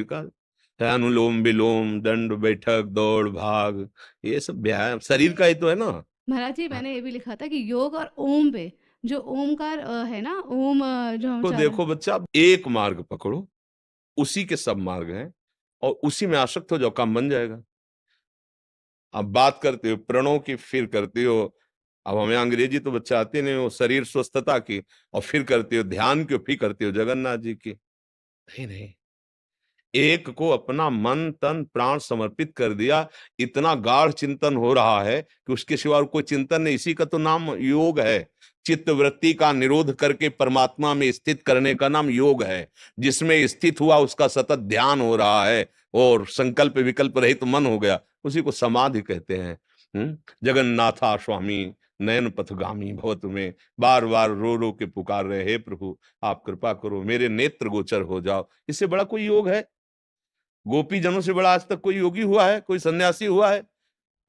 का है, अनुलोम विलोम, दंड बैठक, दौड़ भाग, ये सब व्यायाम शरीर का ही तो है ना। महाराज जी, हाँ, मैंने ये भी लिखा था कि योग और ओम पे, जो ओमकार है ना, ओम जो हम तो उच्चारण। देखो बच्चा, आप एक मार्ग पकड़ो, उसी के सब मार्ग हैं, और उसी में आसक्त हो जाओ, काम बन जाएगा। आप बात करते हो प्रणों की, फिर करते हो, अब हमें अंग्रेजी तो बच्चा आती नहीं, हो शरीर स्वस्थता की, और फिर करते हो ध्यान की, फिर करते हो जगन्नाथ जी की। नहीं नहीं, एक को अपना मन तन प्राण समर्पित कर दिया, इतना गाढ़ चिंतन हो रहा है कि उसके सिवा और कोई चिंतन नहीं। इसी का तो नाम योग है। चित्त वृत्ति का निरोध करके परमात्मा में स्थित करने का नाम योग है। जिसमें स्थित हुआ उसका सतत ध्यान हो रहा है, और संकल्प विकल्प रहित तो मन हो गया, उसी को समाधि कहते हैं। जगन्नाथा स्वामी नयन पथगामी भव, तुम्हें बार बार रो रो के पुकार रहे, हे प्रभु आप कृपा करो, मेरे नेत्र गोचर हो जाओ। इससे बड़ा कोई योग है? गोपी जनों से बड़ा आज तक कोई योगी हुआ है, कोई सन्यासी हुआ है,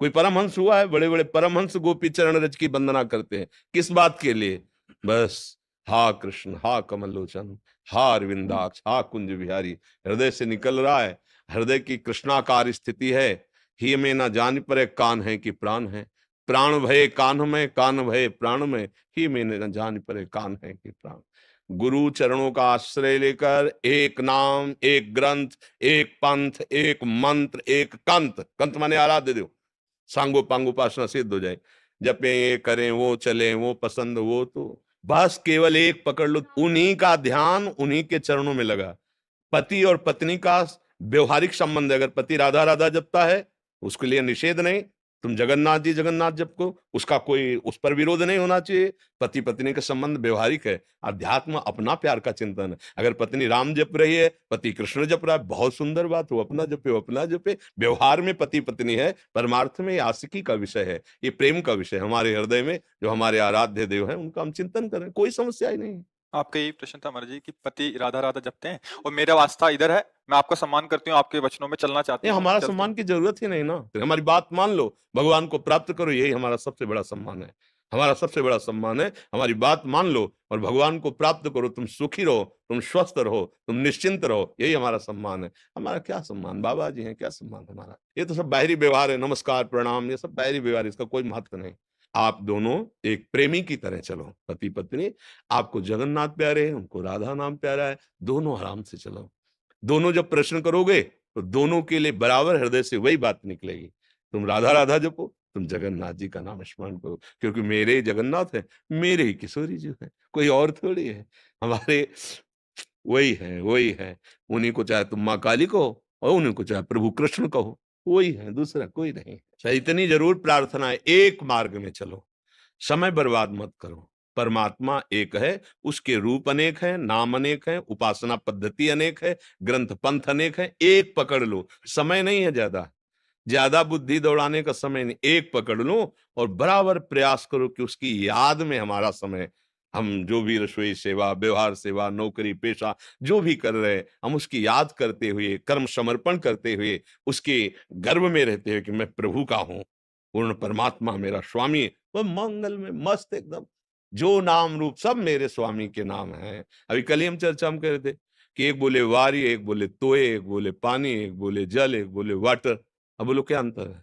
कोई परमहंस हुआ है? बड़े बड़े परमहंस गोपी चरण रज की वंदना करते हैं, किस बात के लिए? बस, हा कृष्ण, हा कमलोचन, हा अरविंदाक्ष, हा कुंज बिहारी, हृदय से निकल रहा है। हृदय की कृष्णाकार स्थिति है। ही में न जान परे कान है कि प्राण है, प्राण भये कान में, कान भये प्राण में, ही में न जान परे कान है कि प्राण। गुरु चरणों का आश्रय लेकर एक नाम, एक ग्रंथ, एक पंथ, एक मंत्र, एक कंत, कंत माने आराध्य देव, सांगो पांगो उपासना सिद्ध हो जाए। जपे ये करें वो चले वो पसंद वो, तो बस केवल एक पकड़ लो, उन्हीं का ध्यान उन्हीं के चरणों में लगा। पति और पत्नी का व्यवहारिक संबंध है। अगर पति राधा राधा जपता है, उसके लिए निषेध नहीं। तुम जगन्नाथ जी जगन्नाथ जपो, उसका कोई उस पर विरोध नहीं होना चाहिए। पति पत्नी का संबंध व्यवहारिक है। अध्यात्म अपना प्यार का चिंतन है। अगर पत्नी राम जप रही है, पति कृष्ण जप रहा है, बहुत सुंदर बात हो, अपना जपे वो अपना जपे। व्यवहार में पति पत्नी है, परमार्थ में ये आशिकी का विषय है, ये प्रेम का विषय है। हमारे हृदय में जो हमारे आराध्य देव हैं, उनका हम चिंतन करें, कोई समस्या ही नहीं। आपका यही प्रश्न था महाराज जी कि पति राधा राधा जपते हैं और मेरा वास्ता इधर है, मैं आपका सम्मान करती हूँ, आपके वचनों में चलना चाहती ये हूँ, हमारा चलती सम्मान हूँ। की जरूरत ही नहीं ना, तो हमारी बात मान लो, भगवान को प्राप्त करो, यही हमारा सबसे बड़ा सम्मान है। हमारा सबसे बड़ा सम्मान है, हमारी बात मान लो और भगवान को प्राप्त करो। तुम सुखी रहो, तुम स्वस्थ रहो, तुम निश्चिंत रहो, यही हमारा सम्मान है। हमारा क्या सम्मान, बाबा जी हैं, क्या सम्मान हमारा? ये तो सब बाहरी व्यवहार है, नमस्कार प्रणाम, ये सब बाहरी व्यवहार, इसका कोई महत्व नहीं। आप दोनों एक प्रेमी की तरह चलो, पति पत्नी। आपको जगन्नाथ प्यारे हैं, उनको राधा नाम प्यारा है, दोनों आराम से चलो। दोनों जब प्रश्न करोगे, तो दोनों के लिए बराबर हृदय से वही बात निकलेगी। तुम राधा राधा जपो, तुम जगन्नाथ जी का नाम स्मरण करो, क्योंकि मेरे जगन्नाथ है, मेरे ही किशोरी जी है, कोई और थोड़ी है। हमारे वही है, वही है। उन्हीं को चाहे तुम माँ काली कहो, और उन्हीं को चाहे प्रभु कृष्ण कहो, वही है, दूसरा कोई नहीं। तो इतनी जरूर प्रार्थना है, एक मार्ग में चलो, समय बर्बाद मत करो। परमात्मा एक है, उसके रूप अनेक हैं, नाम अनेक हैं, उपासना पद्धति अनेक है, ग्रंथ पंथ अनेक है। एक पकड़ लो, समय नहीं है ज्यादा, ज्यादा बुद्धि दौड़ाने का समय नहीं। एक पकड़ लो और बराबर प्रयास करो कि उसकी याद में हमारा समय, हम जो भी रसोई सेवा, व्यवहार सेवा, नौकरी पेशा जो भी कर रहे हैं, हम उसकी याद करते हुए, कर्म समर्पण करते हुए, उसके गर्व में रहते हुए कि मैं प्रभु का हूं, पूर्ण परमात्मा मेरा स्वामी है, वह मंगल में मस्त एकदम। जो नाम रूप सब मेरे स्वामी के नाम हैं। अभी कल ही हम चर्चा में कह रहे थे कि एक बोले वारी, एक बोले तोय, एक बोले पानी, एक बोले जल, एक बोले वाटर। अब बोलो क्या अंतर है?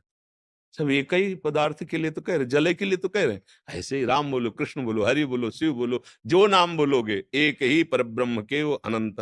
सब एक ही पदार्थ के लिए तो कह रहे, जल के लिए तो कह रहे हैं। ऐसे ही राम बोलो, कृष्ण बोलो, हरि बोलो, शिव बोलो, जो नाम बोलोगे, एक ही परब्रह्म के वो अनंत